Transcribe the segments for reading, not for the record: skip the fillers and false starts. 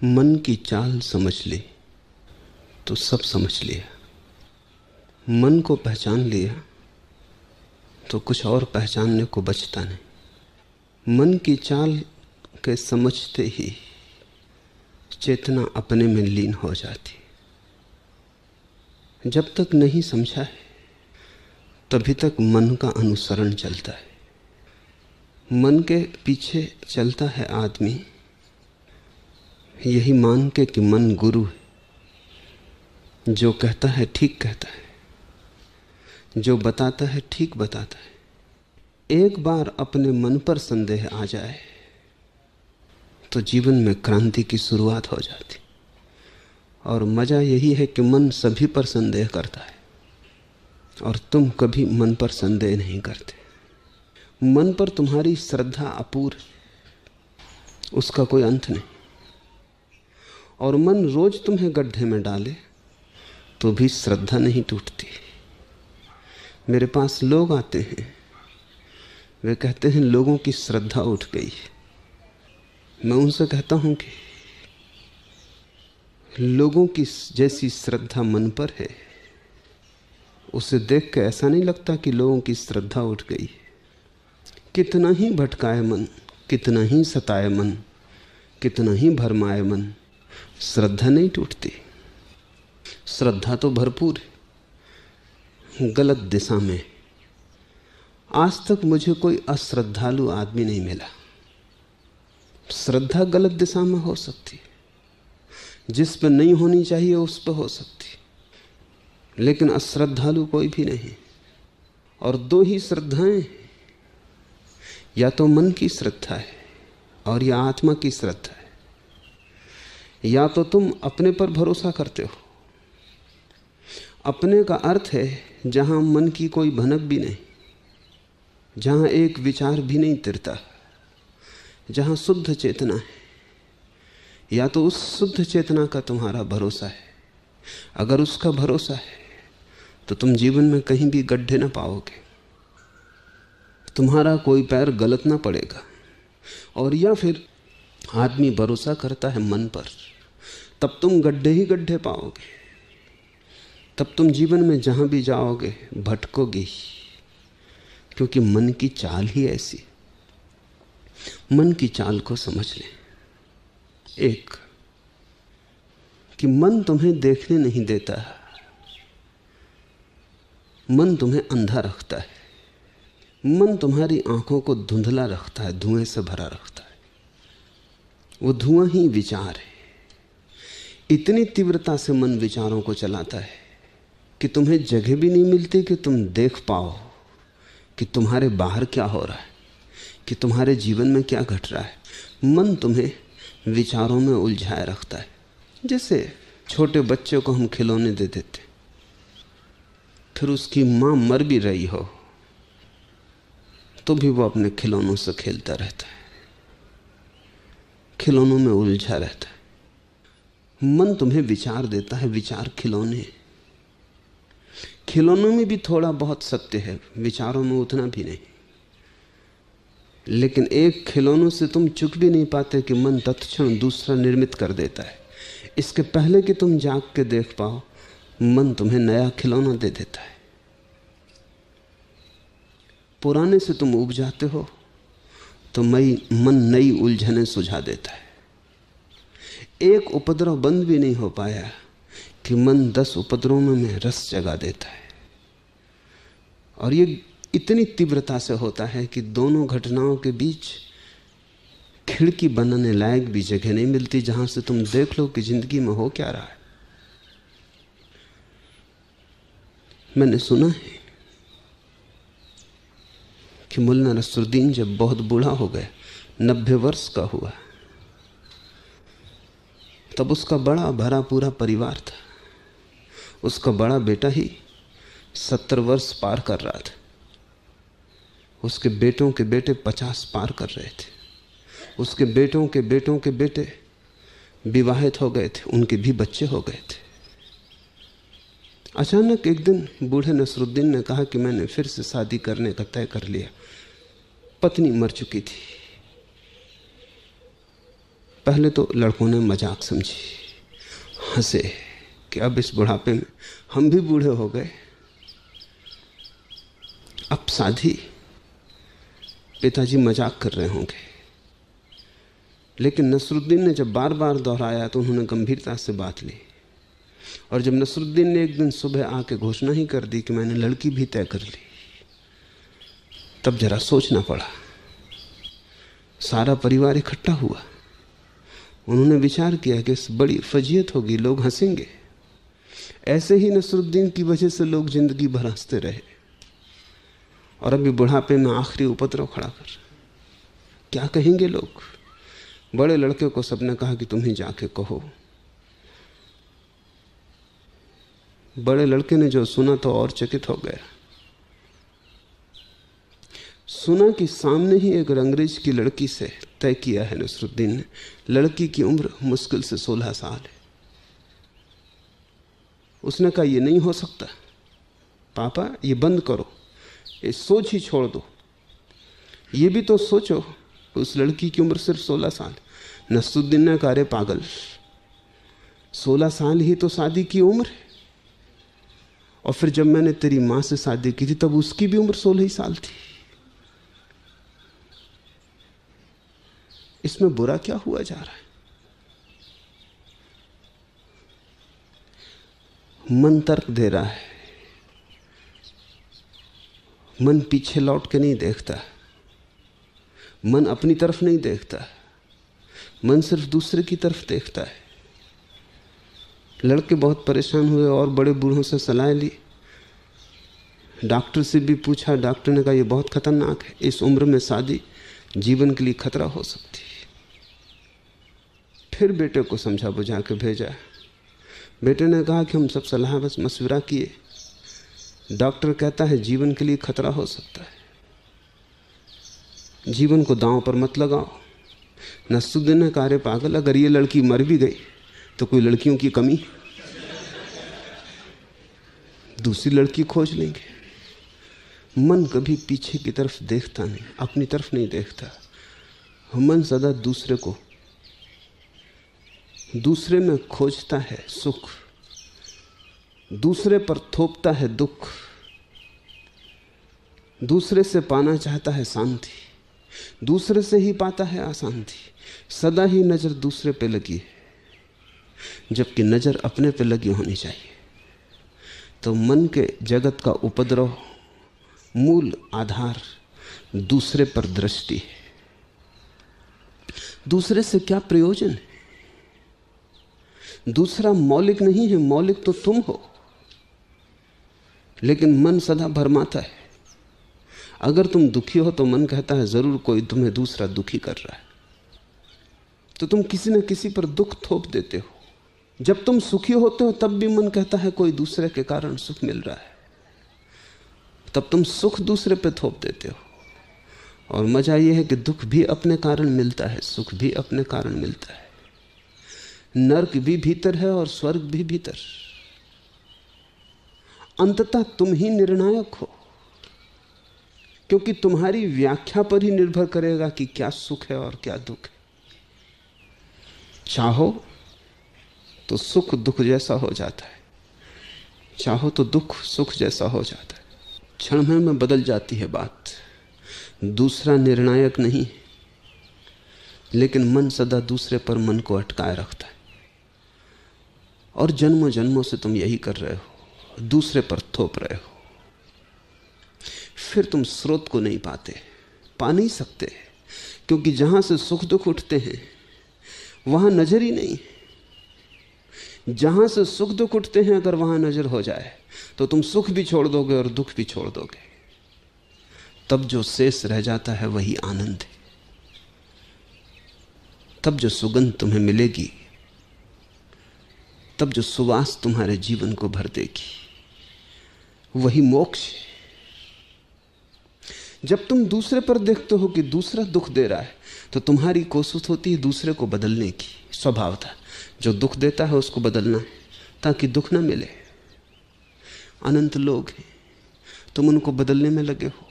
मन की चाल समझ ली तो सब समझ लिया। मन को पहचान लिया तो कुछ और पहचानने को बचता नहीं। मन की चाल के समझते ही चेतना अपने में लीन हो जाती। जब तक नहीं समझा है तभी तक मन का अनुसरण चलता है। मन के पीछे चलता है आदमी, यही मान के कि मन गुरु है, जो कहता है ठीक कहता है, जो बताता है ठीक बताता है। एक बार अपने मन पर संदेह आ जाए तो जीवन में क्रांति की शुरुआत हो जाती। और मजा यही है कि मन सभी पर संदेह करता है और तुम कभी मन पर संदेह नहीं करते। मन पर तुम्हारी श्रद्धा अपूर्व, उसका कोई अंत नहीं। और मन रोज तुम्हें गड्ढे में डाले तो भी श्रद्धा नहीं टूटती। मेरे पास लोग आते हैं, वे कहते हैं लोगों की श्रद्धा उठ गई। मैं उनसे कहता हूं कि लोगों की जैसी श्रद्धा मन पर है, उसे देख के ऐसा नहीं लगता कि लोगों की श्रद्धा उठ गई। कितना ही भटकाए मन, कितना ही सताए मन, कितना ही भरमाए मन, श्रद्धा नहीं टूटती। श्रद्धा तो भरपूर है, गलत दिशा में। आज तक मुझे कोई अश्रद्धालु आदमी नहीं मिला। श्रद्धा गलत दिशा में हो सकती है, जिस पर नहीं होनी चाहिए उस पर हो सकती, लेकिन अश्रद्धालु कोई भी नहीं। और दो ही श्रद्धाएं, या तो मन की श्रद्धा है और या आत्मा की श्रद्धा है। या तो तुम अपने पर भरोसा करते हो। अपने का अर्थ है जहां मन की कोई भनक भी नहीं, जहां एक विचार भी नहीं तिरता, जहां शुद्ध चेतना है। या तो उस शुद्ध चेतना का तुम्हारा भरोसा है। अगर उसका भरोसा है तो तुम जीवन में कहीं भी गड्ढे ना पाओगे, तुम्हारा कोई पैर गलत ना पड़ेगा। और या फिर आदमी भरोसा करता है मन पर, तब तुम गड्ढे ही गड्ढे पाओगे। तब तुम जीवन में जहां भी जाओगे भटकोगे, क्योंकि मन की चाल ही ऐसी। मन की चाल को समझ लें। एक, कि मन तुम्हें देखने नहीं देता, मन तुम्हें अंधा रखता है। मन तुम्हारी आंखों को धुंधला रखता है, धुएं से भरा रखता है। वो धुआं ही विचार है। इतनी तीव्रता से मन विचारों को चलाता है कि तुम्हें जगह भी नहीं मिलती कि तुम देख पाओ कि तुम्हारे बाहर क्या हो रहा है, कि तुम्हारे जीवन में क्या घट रहा है। मन तुम्हें विचारों में उलझाए रखता है। जैसे छोटे बच्चे को हम खिलौने दे देते, फिर उसकी मां मर भी रही हो तो भी वो अपने खिलौनों से खेलता रहता है, खिलौनों में उलझा रहता है। मन तुम्हें विचार देता है, विचार खिलौने। खिलौनों में भी थोड़ा बहुत सत्य है, विचारों में उतना भी नहीं। लेकिन एक खिलौनों से तुम चुक भी नहीं पाते कि मन तत्क्षण दूसरा निर्मित कर देता है। इसके पहले कि तुम जाग के देख पाओ, मन तुम्हें नया खिलौना दे देता है। पुराने से तुम उब जाते हो तो मन नई उलझने सुझा देता है। एक उपद्रव बंद भी नहीं हो पाया कि मन 10 उपद्रवों में रस जगा देता है। और ये इतनी तीव्रता से होता है कि दोनों घटनाओं के बीच खिड़की बनाने लायक भी जगह नहीं मिलती जहां से तुम देख लो कि जिंदगी में हो क्या रहा है। मैंने सुना है कि मुल्ला नसरुद्दीन जब बहुत बूढ़ा हो गया, 90 वर्ष का हुआ, तब उसका बड़ा भरा पूरा परिवार था। उसका बड़ा बेटा ही 70 वर्ष पार कर रहा था। उसके बेटों के बेटे 50 पार कर रहे थे। उसके बेटों के बेटों के बेटे विवाहित हो गए थे, उनके भी बच्चे हो गए थे। अचानक एक दिन बूढ़े नसरुद्दीन ने कहा कि मैंने फिर से शादी करने का तय कर लिया। पत्नी मर चुकी थी, पहले तो लड़कों ने मजाक समझी, हंसे कि अब इस बुढ़ापे में हम भी बूढ़े हो गए, अब शादी। पिताजी मजाक कर रहे होंगे। लेकिन नसरुद्दीन ने जब बार बार दोहराया तो उन्होंने गंभीरता से बात ली। और जब नसरुद्दीन ने एक दिन सुबह आके घोषणा ही कर दी कि मैंने लड़की भी तय कर ली, तब जरा सोचना पड़ा। सारा परिवार इकट्ठा हुआ। उन्होंने विचार किया कि इस बड़ी फजीयत होगी, लोग हंसेंगे। ऐसे ही नसरुद्दीन की वजह से लोग जिंदगी भर हंसते रहे, और अभी बुढ़ापे में आखिरी उपद्रव खड़ा कर, क्या कहेंगे लोग। बड़े लड़के को सबने कहा कि तुम ही जाके कहो। बड़े लड़के ने जो सुना तो और चकित हो गया। सुना कि सामने ही एक अंग्रेज की लड़की से तय किया है नसरुद्दीन ने। लड़की की उम्र मुश्किल से 16 साल है। उसने कहा यह नहीं हो सकता पापा, ये बंद करो, ये सोच ही छोड़ दो। ये भी तो सोचो, उस लड़की की उम्र सिर्फ 16 साल। नसरुद्दीन ने कहा अरे पागल, 16 साल ही तो शादी की उम्र है। और फिर जब मैंने तेरी मां से शादी की थी तब उसकी भी उम्र 16 ही साल थी। इसमें बुरा क्या हुआ जा रहा है। मन तर्क दे रहा है, मन पीछे लौट के नहीं देखता, मन अपनी तरफ नहीं देखता, मन सिर्फ दूसरे की तरफ देखता है। लड़के बहुत परेशान हुए और बड़े बूढ़ों से सलाह ली। डॉक्टर से भी पूछा, डॉक्टर ने कहा यह बहुत खतरनाक है, इस उम्र में शादी जीवन के लिए खतरा हो सकती है। फिर बेटे को समझा बुझा के भेजा। बेटे ने कहा कि हम सब सलाह बस मशवरा किए, डॉक्टर कहता है जीवन के लिए खतरा हो सकता है, जीवन को दांव पर मत लगाओ। नसरुद्दीन ने कहा पागल, अगर ये लड़की मर भी गई तो कोई लड़कियों की कमी, दूसरी लड़की खोज लेंगे। मन कभी पीछे की तरफ देखता नहीं, अपनी तरफ नहीं देखता। मन सदा दूसरे को, दूसरे में खोजता है सुख, दूसरे पर थोपता है दुख, दूसरे से पाना चाहता है शांति, दूसरे से ही पाता है अशांति। सदा ही नजर दूसरे पे लगी है, जबकि नजर अपने पे लगी होनी चाहिए। तो मन के जगत का उपद्रव, मूल आधार दूसरे पर दृष्टि है। दूसरे से क्या प्रयोजन है? दूसरा मौलिक नहीं है, मौलिक तो तुम हो। लेकिन मन सदा भरमाता है। अगर तुम दुखी हो तो मन कहता है जरूर कोई तुम्हें दूसरा दुखी कर रहा है, तो तुम किसी न किसी पर दुख थोप देते हो। जब तुम सुखी होते हो तब भी मन कहता है कोई दूसरे के कारण सुख मिल रहा है, तब तुम सुख दूसरे पे थोप देते हो। और मजा यह है कि दुख भी अपने कारण मिलता है, सुख भी अपने कारण मिलता है। नरक भी भीतर है और स्वर्ग भी भीतर। अंततः तुम ही निर्णायक हो, क्योंकि तुम्हारी व्याख्या पर ही निर्भर करेगा कि क्या सुख है और क्या दुख है। चाहो तो सुख दुख जैसा हो जाता है, चाहो तो दुख सुख जैसा हो जाता है। क्षण भर में बदल जाती है बात। दूसरा निर्णायक नहीं, लेकिन मन सदा दूसरे पर मन को अटकाए रखता है। और जन्मों जन्मों से तुम यही कर रहे हो, दूसरे पर थोप रहे हो। फिर तुम स्रोत को नहीं पाते, पा नहीं सकते, क्योंकि जहां से सुख दुख उठते हैं वहां नजर ही नहीं। जहां से सुख दुख उठते हैं अगर वहां नजर हो जाए तो तुम सुख भी छोड़ दोगे और दुख भी छोड़ दोगे। तब जो शेष रह जाता है वही आनंद है। तब जो सुगंध तुम्हें मिलेगी, तब जो सुवास तुम्हारे जीवन को भर देगी, वही मोक्ष है। जब तुम दूसरे पर देखते हो कि दूसरा दुख दे रहा है तो तुम्हारी कोशिश होती है दूसरे को बदलने की। स्वभाव था जो दुख देता है उसको बदलना है ताकि दुख ना मिले। अनंत लोग हैं, तुम उनको बदलने में लगे हो,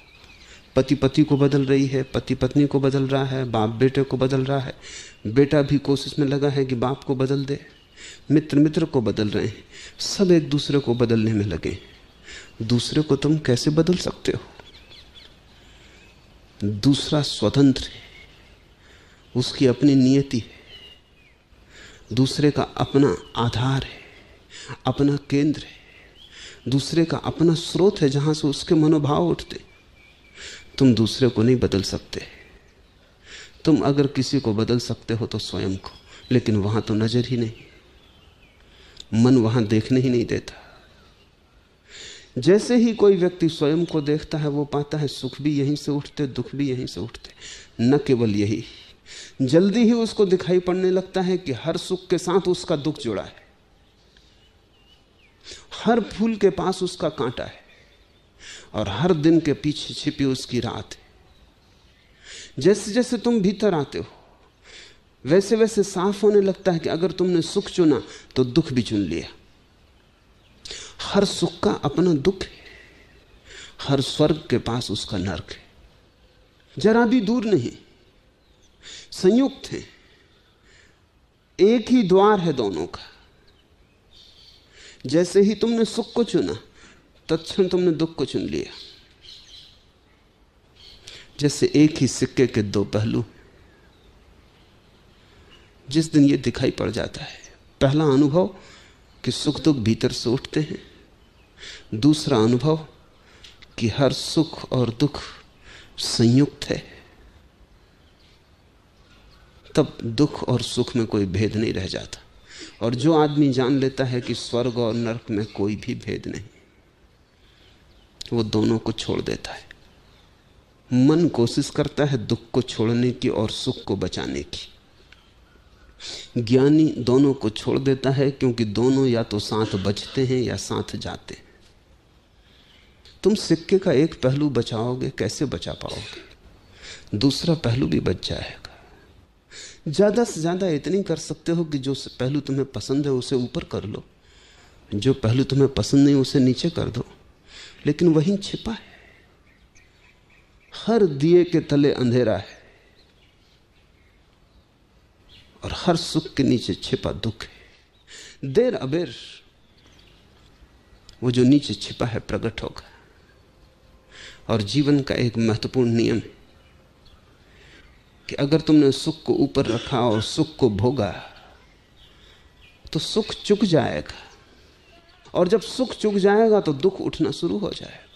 पति पति को बदल रही है, पति पत्नी को बदल रहा है, बाप बेटे को बदल रहा है, बेटा भी कोशिश में लगा है कि बाप को बदल दे, मित्र मित्र को बदल रहे हैं, सब एक दूसरे को बदलने में लगे। दूसरे को तुम कैसे बदल सकते हो? दूसरा स्वतंत्र है, उसकी अपनी नियति है, दूसरे का अपना आधार है, अपना केंद्र है, दूसरे का अपना स्रोत है जहां से उसके मनोभाव उठते। तुम दूसरे को नहीं बदल सकते। तुम अगर किसी को बदल सकते हो तो स्वयं को, लेकिन वहां तो नजर ही नहीं, मन वहां देखने ही नहीं देता। जैसे ही कोई व्यक्ति स्वयं को देखता है वो पाता है सुख भी यहीं से उठते, दुख भी यहीं से उठते। न केवल यही, जल्दी ही उसको दिखाई पड़ने लगता है कि हर सुख के साथ उसका दुख जुड़ा है, हर फूल के पास उसका कांटा है, और हर दिन के पीछे छिपी उसकी रात है। जैसे जैसे तुम भीतर आते हो वैसे वैसे साफ होने लगता है कि अगर तुमने सुख चुना तो दुख भी चुन लिया। हर सुख का अपना दुख है, हर स्वर्ग के पास उसका नरक है, जरा भी दूर नहीं, संयुक्त है, एक ही द्वार है दोनों का। जैसे ही तुमने सुख को चुना तत्क्षण तुमने दुख को चुन लिया। जैसे एक ही सिक्के के दो पहलू। जिस दिन ये दिखाई पड़ जाता है, पहला अनुभव कि सुख दुख भीतर से उठते हैं, दूसरा अनुभव कि हर सुख और दुख संयुक्त है, तब दुख और सुख में कोई भेद नहीं रह जाता। और जो आदमी जान लेता है कि स्वर्ग और नरक में कोई भी भेद नहीं, वो दोनों को छोड़ देता है। मन कोशिश करता है दुख को छोड़ने की और सुख को बचाने की। ज्ञानी दोनों को छोड़ देता है, क्योंकि दोनों या तो साथ बचते हैं या साथ जाते हैं। तुम सिक्के का एक पहलू बचाओगे, कैसे बचा पाओगे? दूसरा पहलू भी बच जाएगा। ज्यादा से ज्यादा इतनी कर सकते हो कि जो पहलू तुम्हें पसंद है उसे ऊपर कर लो, जो पहलू तुम्हें पसंद नहीं उसे नीचे कर दो। लेकिन वहीं छिपा है, हर दिए के तले अंधेरा है, और हर सुख के नीचे छिपा दुख है। देर अबेर वो जो नीचे छिपा है प्रकट होगा। और जीवन का एक महत्वपूर्ण नियम है कि अगर तुमने सुख को ऊपर रखा और सुख को भोगा तो सुख चुक जाएगा, और जब सुख चुक जाएगा तो दुख उठना शुरू हो जाएगा।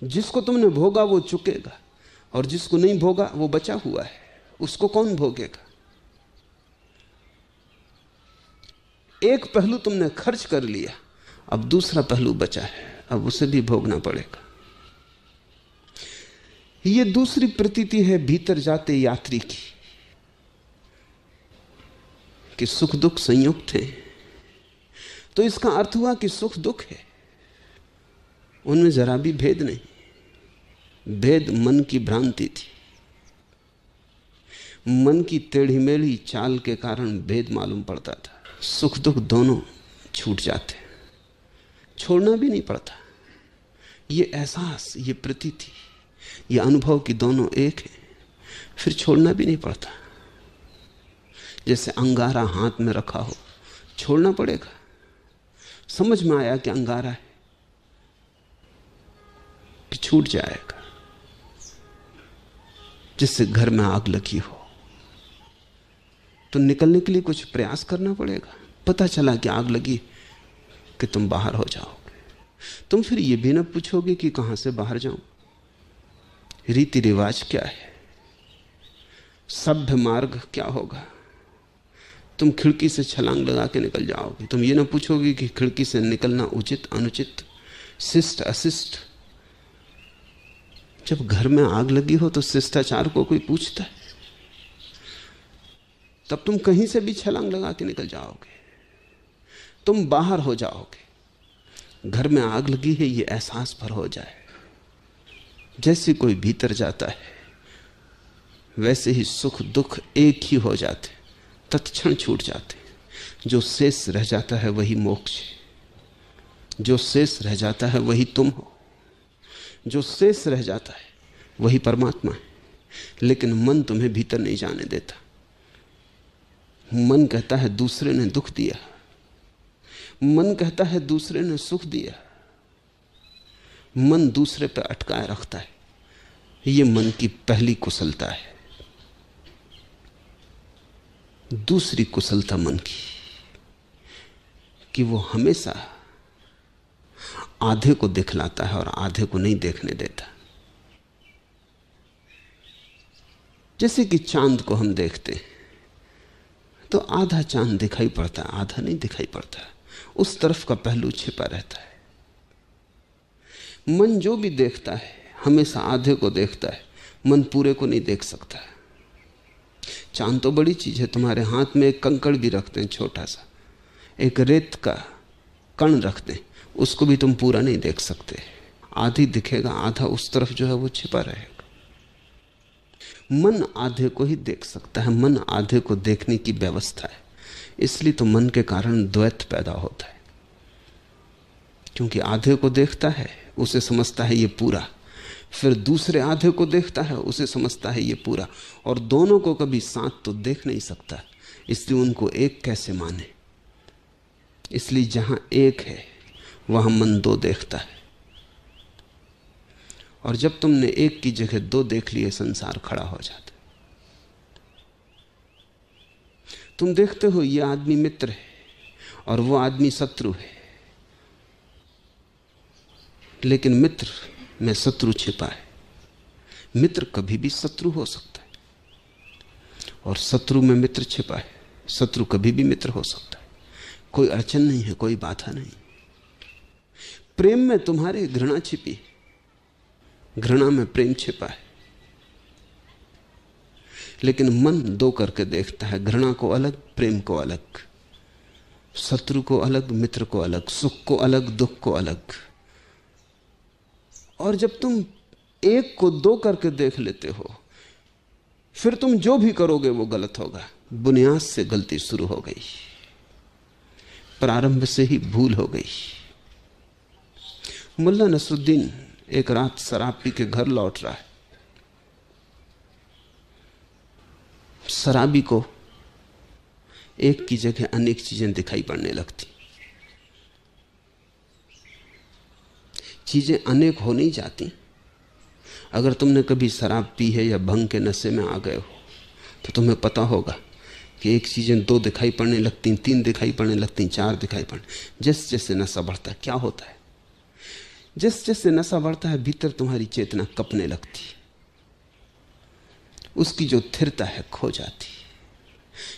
जिसको तुमने भोगा वो चुकेगा, और जिसको नहीं भोगा वो बचा हुआ है, उसको कौन भोगेगा? एक पहलू तुमने खर्च कर लिया, अब दूसरा पहलू बचा है, अब उसे भी भोगना पड़ेगा। ये दूसरी प्रतीति है भीतर जाते यात्री की, कि सुख दुख संयुक्त है। तो इसका अर्थ हुआ कि सुख दुख है, उनमें जरा भी भेद नहीं। भेद मन की भ्रांति थी, मन की टेढ़ी मेढ़ी चाल के कारण भेद मालूम पड़ता था। सुख दुख दोनों छूट जाते, छोड़ना भी नहीं पड़ता। ये एहसास, ये प्रतीति, ये अनुभव कि दोनों एक है, फिर छोड़ना भी नहीं पड़ता। जैसे अंगारा हाथ में रखा हो, छोड़ना पड़ेगा। समझ में आया कि अंगारा है कि छूट जाएगा। जिससे घर में आग लगी हो तो निकलने के लिए कुछ प्रयास करना पड़ेगा। पता चला कि आग लगी कि तुम बाहर हो जाओगे। तुम फिर ये भी ना पूछोगे कि कहां से बाहर जाऊं, रीति रिवाज क्या है, सभ्य मार्ग क्या होगा। तुम खिड़की से छलांग लगा के निकल जाओगे। तुम ये ना पूछोगे कि खिड़की से निकलना उचित अनुचित, शिष्ट अशिष्ट। जब घर में आग लगी हो तो शिष्टाचार को कोई पूछता है? तब तुम कहीं से भी छलांग लगा के निकल जाओगे। तुम बाहर हो जाओगे। घर में आग लगी है ये एहसास भर हो जाए। जैसे कोई भीतर जाता है वैसे ही सुख दुख एक ही हो जाते, तत्क्षण छूट जाते। जो शेष रह जाता है वही मोक्ष है, जो शेष रह जाता है वही तुम हो। जो शेष रह जाता है वही परमात्मा है। लेकिन मन तुम्हें भीतर नहीं जाने देता। मन कहता है दूसरे ने दुख दिया, मन कहता है दूसरे ने सुख दिया, मन दूसरे पर अटकाए रखता है। ये मन की पहली कुशलता है। दूसरी कुशलता मन की कि वो हमेशा आधे को दिखलाता है और आधे को नहीं देखने देता। जैसे कि चांद को हम देखते हैं तो आधा चांद दिखाई पड़ता है, आधा नहीं दिखाई पड़ता, उस तरफ का पहलू छिपा रहता है। मन जो भी देखता है हमेशा आधे को देखता है, मन पूरे को नहीं देख सकता। चांद तो बड़ी चीज है, तुम्हारे हाथ में एक कंकड़ भी रखते हैं, छोटा सा एक रेत का कण रखते हैं, उसको भी तुम पूरा नहीं देख सकते। आधी दिखेगा, आधा उस तरफ जो है वो छिपा रहेगा। मन आधे को ही देख सकता है, मन आधे को देखने की व्यवस्था है। इसलिए तो मन के कारण द्वैत पैदा होता है, क्योंकि आधे को देखता है उसे समझता है ये पूरा, फिर दूसरे आधे को देखता है उसे समझता है ये पूरा, और दोनों को कभी साथ तो देख नहीं सकता। इसलिए उनको एक कैसे माने। इसलिए जहां एक है वहां मन दो देखता है, और जब तुमने एक की जगह दो देख लिए संसार खड़ा हो जाता। तुम देखते हो ये आदमी मित्र है और वो आदमी शत्रु है, लेकिन मित्र में शत्रु छिपा है। मित्र कभी भी शत्रु हो सकता है और शत्रु में मित्र छिपा है। शत्रु कभी भी मित्र हो सकता है, कोई अड़चन नहीं है, कोई बाधा नहीं। प्रेम में तुम्हारे घृणा छिपी, घृणा में प्रेम छिपा है। लेकिन मन दो करके देखता है, घृणा को अलग, प्रेम को अलग, शत्रु को अलग, मित्र को अलग, सुख को अलग, दुख को अलग। और जब तुम एक को दो करके देख लेते हो, फिर तुम जो भी करोगे वो गलत होगा। बुनियाद से गलती शुरू हो गई, प्रारंभ से ही भूल हो गई। मुल्ला नसरुद्दीन एक रात शराब पी के घर लौट रहा है। शराबी को एक की जगह अनेक चीजें दिखाई पड़ने लगती। चीजें अनेक हो नहीं जाती। अगर तुमने कभी शराब पी है या भंग के नशे में आ गए हो तो तुम्हें पता होगा कि एक चीजें दो दिखाई पड़ने लगती, तीन दिखाई पड़ने लगती, चार दिखाई पड़ने। जैसे जैसे नशा बढ़ता है क्या होता है, जैसे जैसे नशा बढ़ता है भीतर तुम्हारी चेतना कपने लगती, उसकी जो स्थिरता है खो जाती,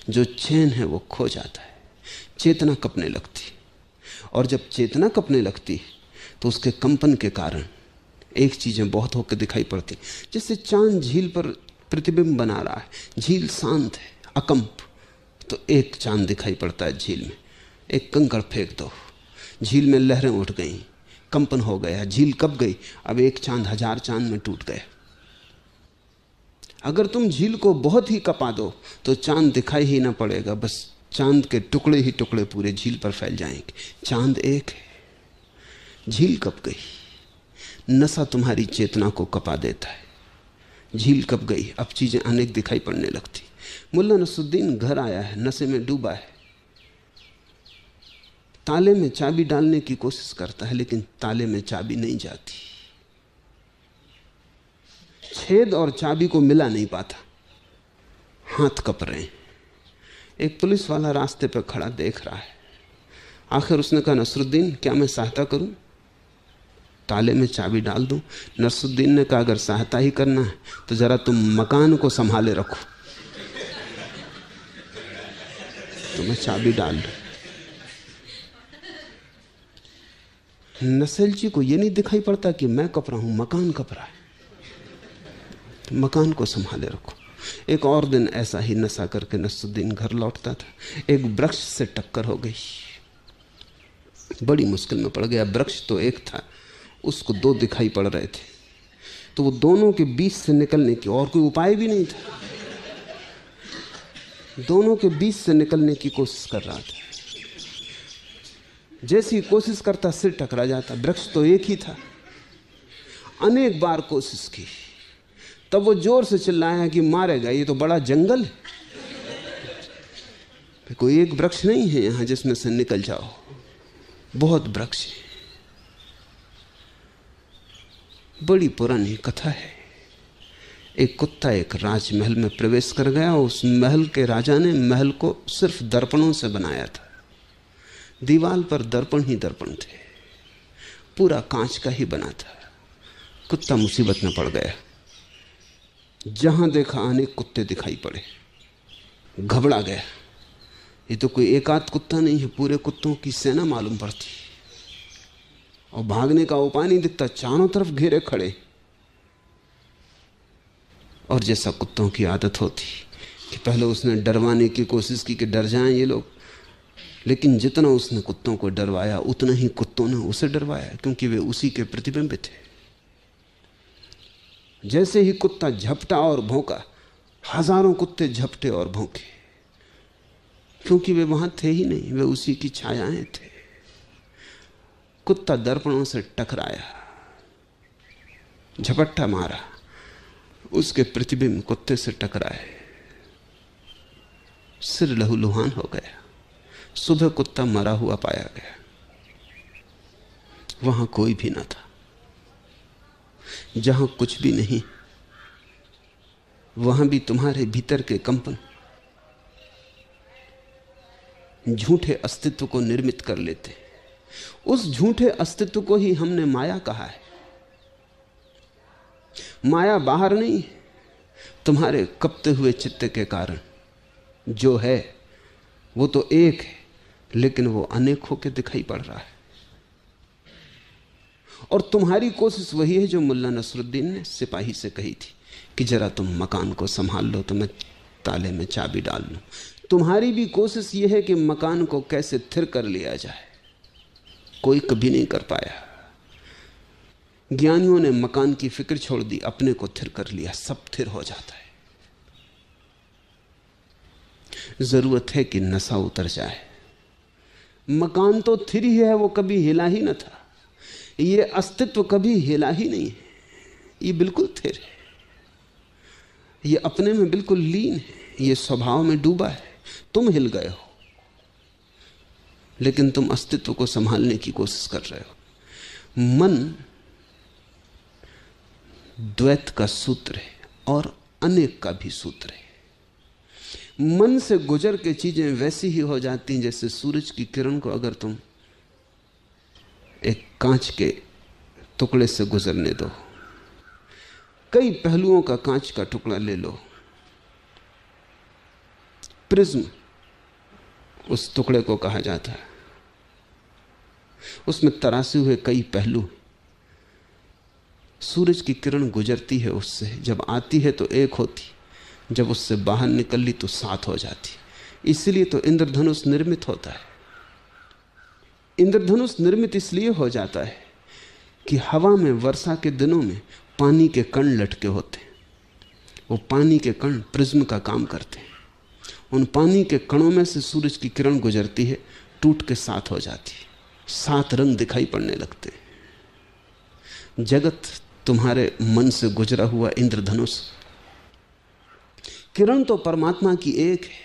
जो चैन है वो खो जाता है, चेतना कपने लगती। और जब चेतना कपने लगती तो उसके कंपन के कारण एक चीजें बहुत होकर दिखाई पड़ती। जैसे चांद झील पर प्रतिबिंब बना रहा है, झील शांत है, अकंप, तो एक चांद दिखाई पड़ता है झील में। एक कंकड़ फेंक दो, झील में लहरें उठ गई, कंपन हो गया, झील कब गई, अब एक चांद हजार चांद में टूट गया। अगर तुम झील को बहुत ही कपा दो तो चांद दिखाई ही ना पड़ेगा, बस चांद के टुकड़े ही टुकड़े पूरे झील पर फैल जाएंगे। चांद एक है, झील कब गई। नशा तुम्हारी चेतना को कपा देता है, झील कब गई, अब चीजें अनेक दिखाई पड़ने लगती। मुल्ला नसरुद्दीन घर आया है, नशे में डूबा है, ताले में चाबी डालने की कोशिश करता है लेकिन ताले में चाबी नहीं जाती, छेद और चाबी को मिला नहीं पाता, हाथ कप रहे हैं। एक पुलिस वाला रास्ते पर खड़ा देख रहा है। आखिर उसने कहा, नसरुद्दीन क्या मैं सहायता करूं, ताले में चाबी डाल दूं? नसरुद्दीन ने कहा, अगर सहायता ही करना है तो जरा तुम मकान को संभाले रखो, तो मैं चाबी डाल दूं। नसेलची को यह नहीं दिखाई पड़ता कि मैं कप रहा हूं, मकान कप रहा है, मकान को संभाले रखो। एक और दिन ऐसा ही नशा करके नसरुद्दीन घर लौटता था, एक वृक्ष से टक्कर हो गई, बड़ी मुश्किल में पड़ गया। वृक्ष तो एक था, उसको दो दिखाई पड़ रहे थे, तो वो दोनों के बीच से निकलने की और कोई उपाय भी नहीं था, दोनों के बीच से निकलने की कोशिश कर रहा था। जैसी कोशिश करता सिर टकरा जाता, वृक्ष तो एक ही था। अनेक बार कोशिश की, तब वो जोर से चिल्लाया कि मारेगा, ये तो बड़ा जंगल है, कोई एक वृक्ष नहीं है यहां जिसमें से निकल जाओ, बहुत वृक्ष है। बड़ी पुरानी कथा है। एक कुत्ता एक राजमहल में प्रवेश कर गया। उस महल के राजा ने महल को सिर्फ दर्पणों से बनाया था। दीवार पर दर्पण ही दर्पण थे, पूरा कांच का ही बना था। कुत्ता मुसीबत में पड़ गया। जहां देखा अनेक कुत्ते दिखाई पड़े, घबरा गया। ये तो कोई एक आध कुत्ता नहीं है, पूरे कुत्तों की सेना मालूम पड़ती, और भागने का उपाय नहीं दिखता, चारों तरफ घेरे खड़े। और जैसा कुत्तों की आदत होती कि पहले उसने डरवाने की कोशिश की कि डर जाएं ये लोग, लेकिन जितना उसने कुत्तों को डरवाया उतना ही कुत्तों ने उसे डरवाया, क्योंकि वे उसी के प्रतिबिंब थे। जैसे ही कुत्ता झपटा और भौंका, हजारों कुत्ते झपटे और भौंके, क्योंकि वे वहां थे ही नहीं, वे उसी की छायाएं थे। कुत्ता दर्पणों से टकराया, झपट्टा मारा, उसके प्रतिबिंब कुत्ते से टकराए, सिर लहूलुहान हो गया। सुबह कुत्ता मरा हुआ पाया गया। वहां कोई भी ना था। जहां कुछ भी नहीं, वहां भी तुम्हारे भीतर के कंपन झूठे अस्तित्व को निर्मित कर लेते। उस झूठे अस्तित्व को ही हमने माया कहा है। माया बाहर नहीं, तुम्हारे कपते हुए चित्त के कारण जो है वो तो एक है, लेकिन वो अनेक होकर दिखाई पड़ रहा है। और तुम्हारी कोशिश वही है जो मुल्ला नसरुद्दीन ने सिपाही से कही थी कि जरा तुम मकान को संभाल लो तो मैं ताले में चाबी डाल लूं। तुम्हारी भी कोशिश यह है कि मकान को कैसे थिर कर लिया जाए। कोई कभी नहीं कर पाया। ज्ञानियों ने मकान की फिक्र छोड़ दी, अपने को थिर कर लिया, सब थिर हो जाता है। जरूरत है कि नशा उतर जाए। मकान तो थिर ही है, वो कभी हिला ही न था। ये अस्तित्व कभी हिला ही नहीं है, ये बिल्कुल थिर है, ये अपने में बिल्कुल लीन है, ये स्वभाव में डूबा है। तुम हिल गए हो, लेकिन तुम अस्तित्व को संभालने की कोशिश कर रहे हो। मन द्वैत का सूत्र है और अनेक का भी सूत्र है। मन से गुजर के चीजें वैसी ही हो जाती हैं जैसे सूरज की किरण को अगर तुम एक कांच के टुकड़े से गुजरने दो। कई पहलुओं का कांच का टुकड़ा ले लो, प्रिज्म उस टुकड़े को कहा जाता है। उसमें तरासे हुए कई पहलू। सूरज की किरण गुजरती है उससे, जब आती है तो एक होती, जब उससे बाहर निकल ली तो सात हो जाती। इसलिए तो इंद्रधनुष निर्मित होता है। इंद्रधनुष निर्मित इसलिए हो जाता है कि हवा में वर्षा के दिनों में पानी के कण लटके होते हैं। वो पानी के कण प्रिज्म का काम करते हैं। उन पानी के कणों में से सूरज की किरण गुजरती है, टूट के सात हो जाती है, सात रंग दिखाई पड़ने लगते हैं। जगत तुम्हारे मन से गुजरा हुआ इंद्रधनुष। किरण तो परमात्मा की एक है,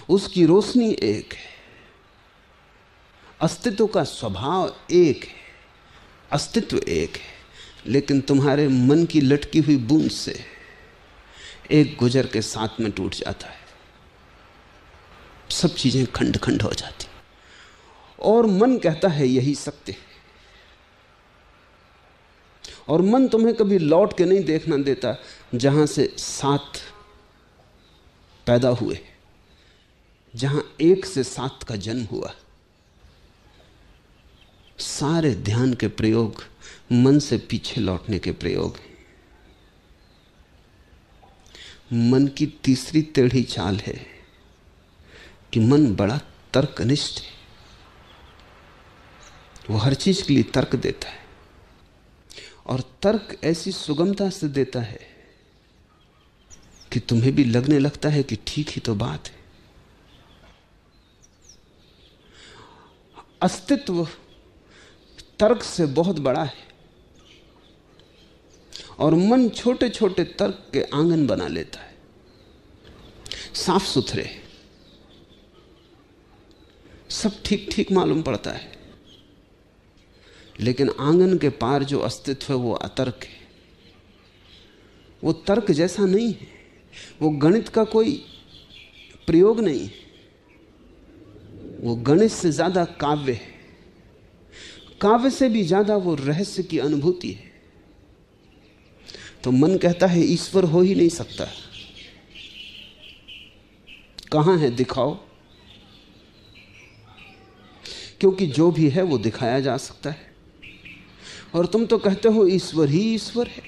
उसकी रोशनी एक है, अस्तित्व का स्वभाव एक है, अस्तित्व एक है, लेकिन तुम्हारे मन की लटकी हुई बूंद से एक गुजर के साथ में टूट जाता है। सब चीजें खंड खंड हो जाती, और मन कहता है यही सत्य है। और मन तुम्हें कभी लौट के नहीं देखना देता जहां से सात पैदा हुए, जहां एक से सात का जन्म हुआ। सारे ध्यान के प्रयोग मन से पीछे लौटने के प्रयोग हैं। मन की तीसरी टेढ़ी चाल है कि मन बड़ा तर्कनिष्ठ है। वो हर चीज के लिए तर्क देता है, और तर्क ऐसी सुगमता से देता है कि तुम्हें भी लगने लगता है कि ठीक ही तो बात है। अस्तित्व तर्क से बहुत बड़ा है। और मन छोटे छोटे तर्क के आंगन बना लेता है, साफ सुथरे, सब ठीक ठीक मालूम पड़ता है, लेकिन आंगन के पार जो अस्तित्व है वो अतर्क है। वो तर्क जैसा नहीं है, वो गणित का कोई प्रयोग नहीं है, वो गणित से ज्यादा काव्य है, काव्य से भी ज्यादा वो रहस्य की अनुभूति है। तो मन कहता है ईश्वर हो ही नहीं सकता, कहां है, दिखाओ। क्योंकि जो भी है वो दिखाया जा सकता है, और तुम तो कहते हो ईश्वर ही ईश्वर है,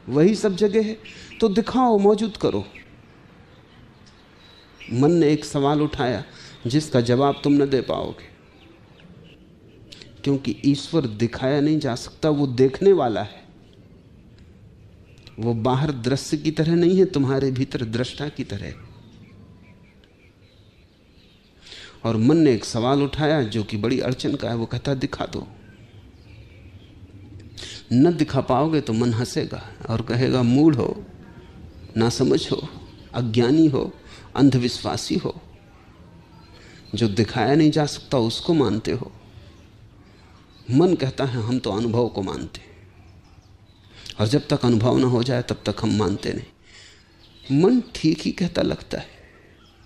वही सब जगह है, तो दिखाओ, मौजूद करो। मन ने एक सवाल उठाया जिसका जवाब तुम न दे पाओगे, क्योंकि ईश्वर दिखाया नहीं जा सकता, वो देखने वाला है। वो बाहर दृश्य की तरह नहीं है, तुम्हारे भीतर दृष्टा की तरह। और मन ने एक सवाल उठाया जो कि बड़ी अड़चन का है, वो कहता दिखा दो। न दिखा पाओगे तो मन हंसेगा और कहेगा मूढ़ हो, ना समझ हो, अज्ञानी हो, अंधविश्वासी हो, जो दिखाया नहीं जा सकता उसको मानते हो। मन कहता है हम तो अनुभव को मानते हैं, और जब तक अनुभव ना हो जाए तब तक हम मानते नहीं। मन ठीक ही कहता लगता है,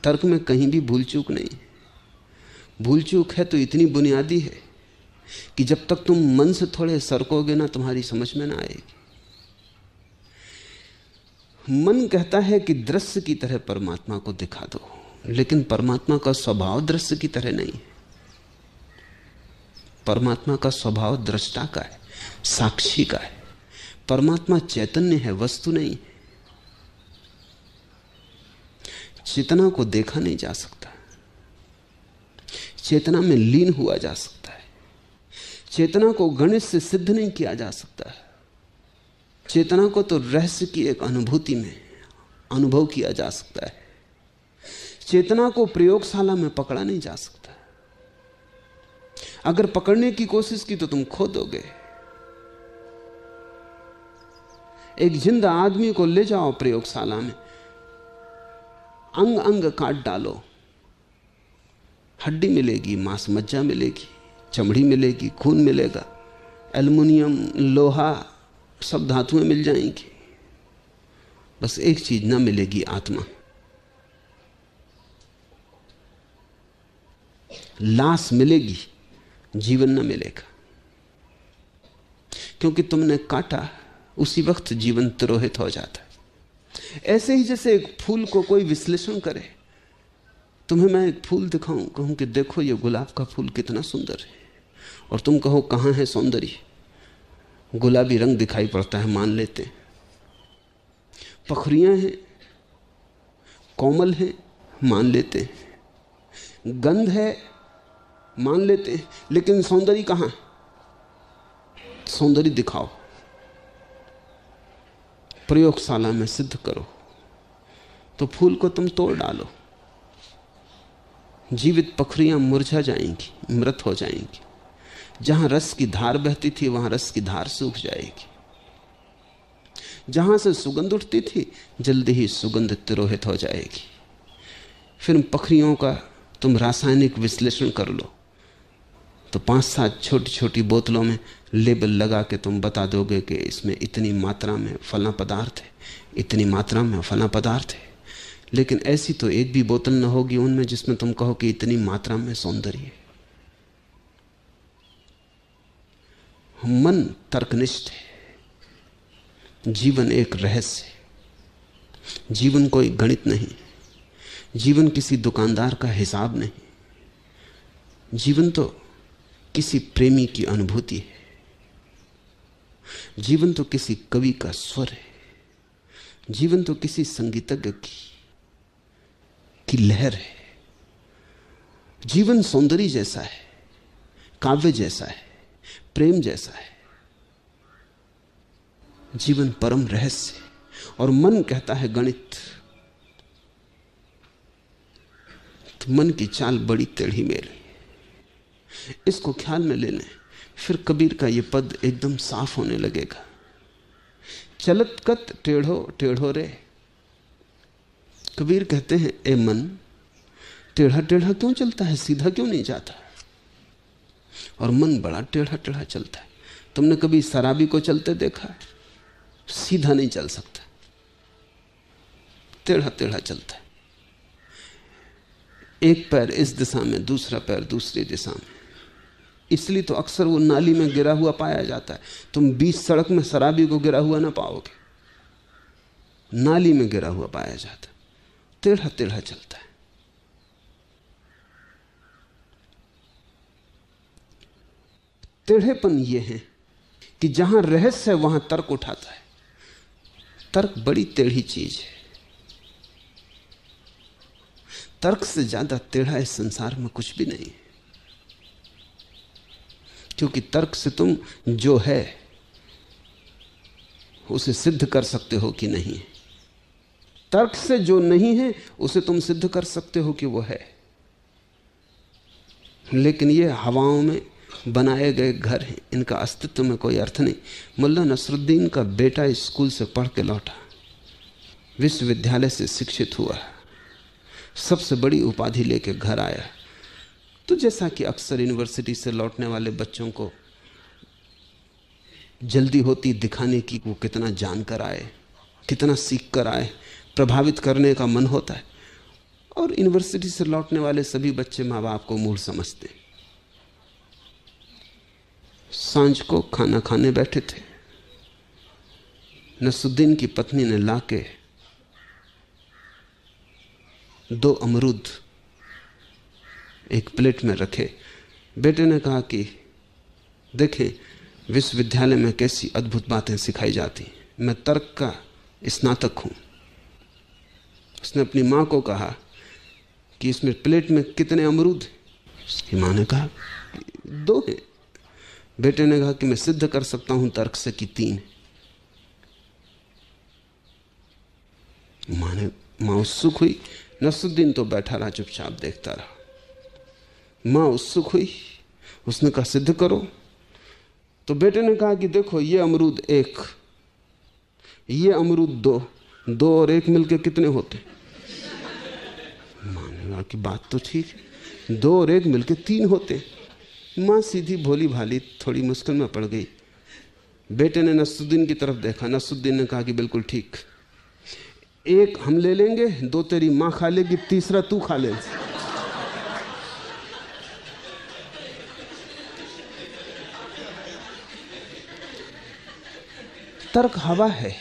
तर्क में कहीं भी भूल चूक नहीं। भूल चूक है तो इतनी बुनियादी है कि जब तक तुम मन से थोड़े सरकोगे ना, तुम्हारी समझ में ना आएगी। मन कहता है कि दृश्य की तरह परमात्मा को दिखा दो, लेकिन परमात्मा का स्वभाव दृश्य की तरह नहीं है। परमात्मा का स्वभाव दृष्टा का है, साक्षी का है। परमात्मा चैतन्य है, वस्तु नहीं। चेतना को देखा नहीं जा सकता, चेतना में लीन हुआ जा सकता है। चेतना को गणित से सिद्ध नहीं किया जा सकता है। चेतना को तो रहस्य की एक अनुभूति में अनुभव किया जा सकता है। चेतना को प्रयोगशाला में पकड़ा नहीं जा सकता। अगर पकड़ने की कोशिश की तो तुम खो दोगे। एक जिंदा आदमी को ले जाओ प्रयोगशाला में, अंग अंग काट डालो, हड्डी मिलेगी, मांस मज्जा मिलेगी, चमड़ी मिलेगी, खून मिलेगा, एल्युमिनियम, लोहा, सब धातुएं मिल जाएंगी। बस एक चीज ना मिलेगी, आत्मा। लाश मिलेगी, जीवन न मिलेगा, क्योंकि तुमने काटा उसी वक्त जीवन तिरोहित हो जाता है। ऐसे ही जैसे एक फूल को कोई विश्लेषण करे, तुम्हें मैं एक फूल दिखाऊं, कहूं कि देखो ये गुलाब का फूल कितना सुंदर है, और तुम कहो कहां है सौंदर्य, गुलाबी रंग दिखाई पड़ता है, मान लेते हैं। पखरियां हैं, कोमल हैं, मान लेते हैं। गंध है, मान लेते हैं, लेकिन सौंदर्य कहां? सौंदर्य दिखाओ, प्रयोगशाला में सिद्ध करो। तो फूल को तुम तोड़ डालो, जीवित पखरियां मुरझा जाएंगी, मृत हो जाएंगी। जहां रस की धार बहती थी वहां रस की धार सूख जाएगी। जहां से सुगंध उठती थी जल्दी ही सुगंध तिरोहित हो जाएगी। फिर पखरियों का तुम रासायनिक विश्लेषण कर लो तो 5-7 छोटी छोटी बोतलों में लेबल लगा के तुम बता दोगे कि इसमें इतनी मात्रा में फला पदार्थ है, इतनी मात्रा में फला पदार्थ है। लेकिन ऐसी तो एक भी बोतल न होगी उनमें जिसमें तुम कहो कि इतनी मात्रा में सौंदर्य है। मन तर्कनिष्ठ है। जीवन एक रहस्य है। जीवन कोई गणित नहीं, जीवन किसी दुकानदार का हिसाब नहीं। जीवन तो किसी प्रेमी की अनुभूति है। जीवन तो किसी कवि का स्वर है। जीवन तो किसी संगीतज्ञ की लहर है। जीवन सौंदर्य जैसा है, काव्य जैसा है, प्रेम जैसा है। जीवन परम रहस्य, और मन कहता है गणित। तो मन की चाल बड़ी टेढ़ी मेढ़ी। इसको ख्याल में ले लें, फिर कबीर का यह पद एकदम साफ होने लगेगा चलत कत टेढ़ो टेढ़ो रे। कबीर कहते हैं, ए मन, टेढ़ा टेढ़ा क्यों चलता है, सीधा क्यों नहीं जाता? और मन बड़ा टेढ़ा टेढ़ा चलता है। तुमने कभी शराबी को चलते देखा है? सीधा नहीं चल सकता, टेढ़ा टेढ़ा चलता है। एक पैर इस दिशा में, दूसरा पैर दूसरी दिशा में। इसलिए तो अक्सर वो नाली में गिरा हुआ पाया जाता है। तुम बीच सड़क में शराबी को गिरा हुआ ना पाओगे, नाली में गिरा हुआ पाया जाता है। टेढ़ा टेढ़ा चलता है। टेढ़ेपन ये है कि जहां रहस्य है वहां तर्क उठाता है। तर्क बड़ी टेढ़ी चीज है। तर्क से ज्यादा टेढ़ा इस संसार में कुछ भी नहीं है, क्योंकि तर्क से तुम जो है उसे सिद्ध कर सकते हो कि नहीं है। तर्क से जो नहीं है उसे तुम सिद्ध कर सकते हो कि वो है। लेकिन ये हवाओं में बनाए गए घर हैं, इनका अस्तित्व में कोई अर्थ नहीं। मुल्ला नसरुद्दीन का बेटा स्कूल से पढ़ के लौटा, विश्वविद्यालय से शिक्षित हुआ, सबसे बड़ी उपाधि लेके घर आया। तो जैसा कि अक्सर यूनिवर्सिटी से लौटने वाले बच्चों को जल्दी होती दिखाने की वो कितना जानकर आए, कितना सीख कर आए, प्रभावित करने का मन होता है। और यूनिवर्सिटी से लौटने वाले सभी बच्चे माँ बाप को मूल समझते। सांझ को खाना खाने बैठे थे। नसरुद्दीन की पत्नी ने लाके 2 अमरूद एक प्लेट में रखे। बेटे ने कहा कि देखें, विश्वविद्यालय में कैसी अद्भुत बातें सिखाई जाती। मैं तर्क का स्नातक हूं। उसने अपनी मां को कहा कि इसमें प्लेट में कितने अमरूद हैं? उसकी मां ने कहा 2 हैं। बेटे ने कहा कि मैं सिद्ध कर सकता हूं तर्क से कि 3। मां उत्सुक हुई। नसरुद्दीन तो बैठा रहा, चुपचाप देखता रहा। मां उत्सुक हुई, उसने कहा सिद्ध करो। तो बेटे ने कहा कि देखो, ये अमरूद 1, ये अमरूद 2, 2 और 1 मिलके कितने होते? मां ने कहा कि बात तो ठीक है, 2 और 1 मिलके 3 होते। मां सीधी भोली भाली थोड़ी मुश्किल में पड़ गई। बेटे ने नसरुद्दीन की तरफ देखा। नसरुद्दीन ने कहा कि बिल्कुल ठीक, 1 हम ले लेंगे, 2 तेरी मां खा लेगी, तीसरा तू खा ले। तर्क हवा है,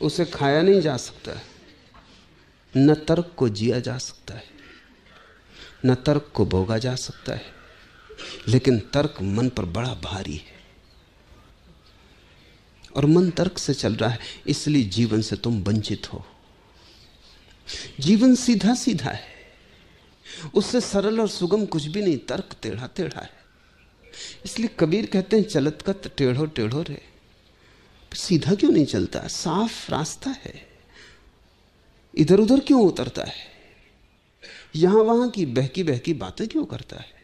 उसे खाया नहीं जा सकता। न तर्क को जिया जा सकता है, न तर्क को भोगा जा सकता है। लेकिन तर्क मन पर बड़ा भारी है, और मन तर्क से चल रहा है, इसलिए जीवन से तुम वंचित हो। जीवन सीधा सीधा है, उससे सरल और सुगम कुछ भी नहीं। तर्क टेढ़ा टेढ़ा है। इसलिए कबीर कहते हैं, चलत कत टेढ़ो टेढ़ो रे। सीधा क्यों नहीं चलता? साफ रास्ता है, इधर उधर क्यों उतरता है? यहां वहां की बहकी बहकी बातें क्यों करता है?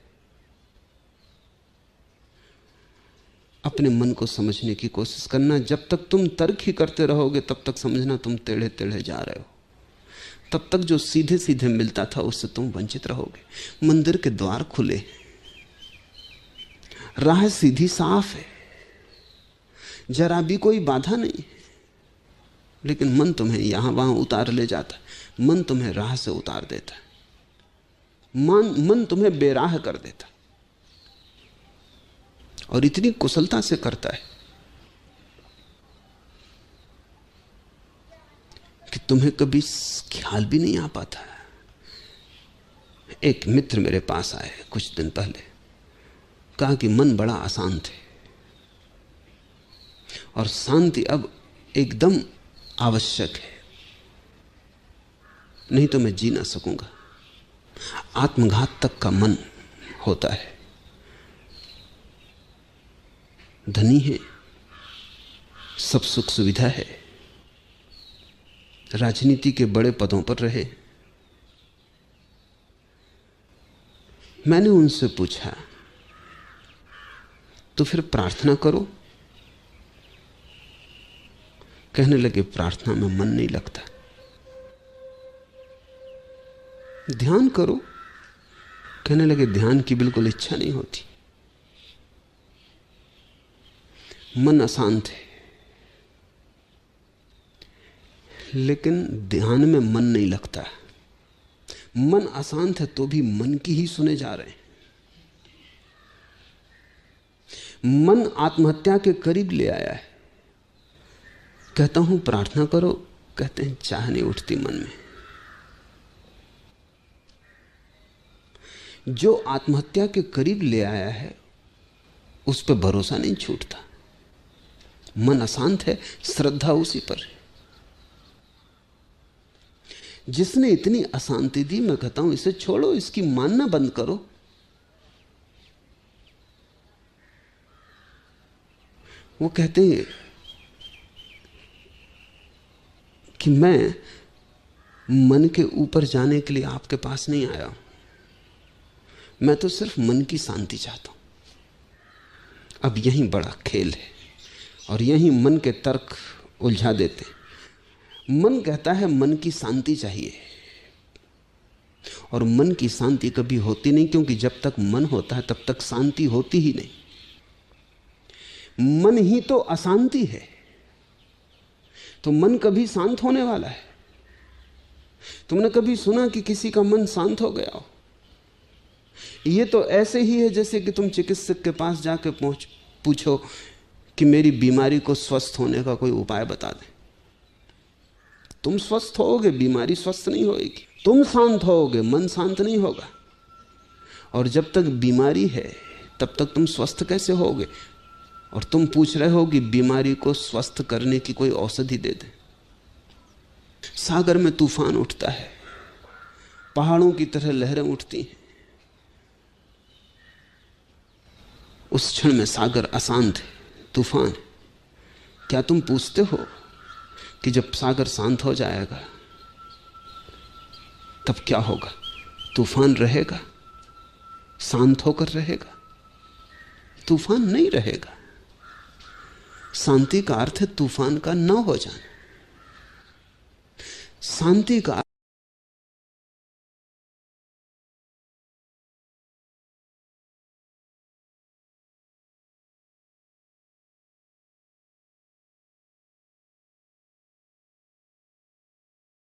अपने मन को समझने की कोशिश करना। जब तक तुम तर्क ही करते रहोगे तब तक समझना तुम टेढ़े टेढ़े जा रहे हो। तब तक जो सीधे सीधे मिलता था उससे तुम वंचित रहोगे। मंदिर के द्वार खुले, राह सीधी साफ है, जरा भी कोई बाधा नहीं, लेकिन मन तुम्हें यहां वहां उतार ले जाता है। मन तुम्हें राह से उतार देता है। मन तुम्हें बेराह कर देता, और इतनी कुशलता से करता है कि तुम्हें कभी ख्याल भी नहीं आ पाता। एक मित्र मेरे पास आए कुछ दिन पहले, कहा कि मन बड़ा अशांत है और शांति अब एकदम आवश्यक है, नहीं तो मैं जी ना सकूंगा। आत्मघात तक का मन होता है। धनी है, सब सुख सुविधा है, राजनीति के बड़े पदों पर रहे। मैंने उनसे पूछा, तो फिर प्रार्थना करो। कहने लगे प्रार्थना में मन नहीं लगता। ध्यान करो। कहने लगे ध्यान की बिल्कुल इच्छा नहीं होती, मन अशांत है। लेकिन ध्यान में मन नहीं लगता। मन अशांत है तो भी मन की ही सुने जा रहे हैं। मन आत्महत्या के करीब ले आया है। कहता हूं प्रार्थना करो, कहते हैं चाह नहीं उठती मन में। जो आत्महत्या के करीब ले आया है उस पर भरोसा नहीं छूटता। मन अशांत है, श्रद्धा उसी पर है। जिसने इतनी अशांति दी, मैं कहता हूं इसे छोड़ो, इसकी मानना बंद करो। वो कहते हैं कि मैं मन के ऊपर जाने के लिए आपके पास नहीं आया हूं, मैं तो सिर्फ मन की शांति चाहता हूं। अब यही बड़ा खेल है और यही मन के तर्क उलझा देते हैं। मन कहता है मन की शांति चाहिए, और मन की शांति कभी होती नहीं, क्योंकि जब तक मन होता है तब तक शांति होती ही नहीं। मन ही तो अशांति है, तो मन कभी शांत होने वाला है? तुमने कभी सुना कि किसी का मन शांत हो गया हो? यह तो ऐसे ही है जैसे कि तुम चिकित्सक के पास जाकर पूछो कि मेरी बीमारी को स्वस्थ होने का कोई उपाय बता दे। तुम स्वस्थ होगे, बीमारी स्वस्थ नहीं होगी। तुम शांत होगे, मन शांत नहीं होगा। और जब तक बीमारी है तब तक तुम स्वस्थ कैसे होगे? और तुम पूछ रहे हो कि बीमारी को स्वस्थ करने की कोई औषधि दे दे। सागर में तूफान उठता है, पहाड़ों की तरह लहरें उठती हैं। उस क्षण में सागर अशांत है, तूफान है। क्या तुम पूछते हो कि जब सागर शांत हो जाएगा तब क्या होगा? तूफान रहेगा, शांत होकर रहेगा? तूफान नहीं रहेगा। शांति का अर्थ है तूफान का न हो जाना। शांति का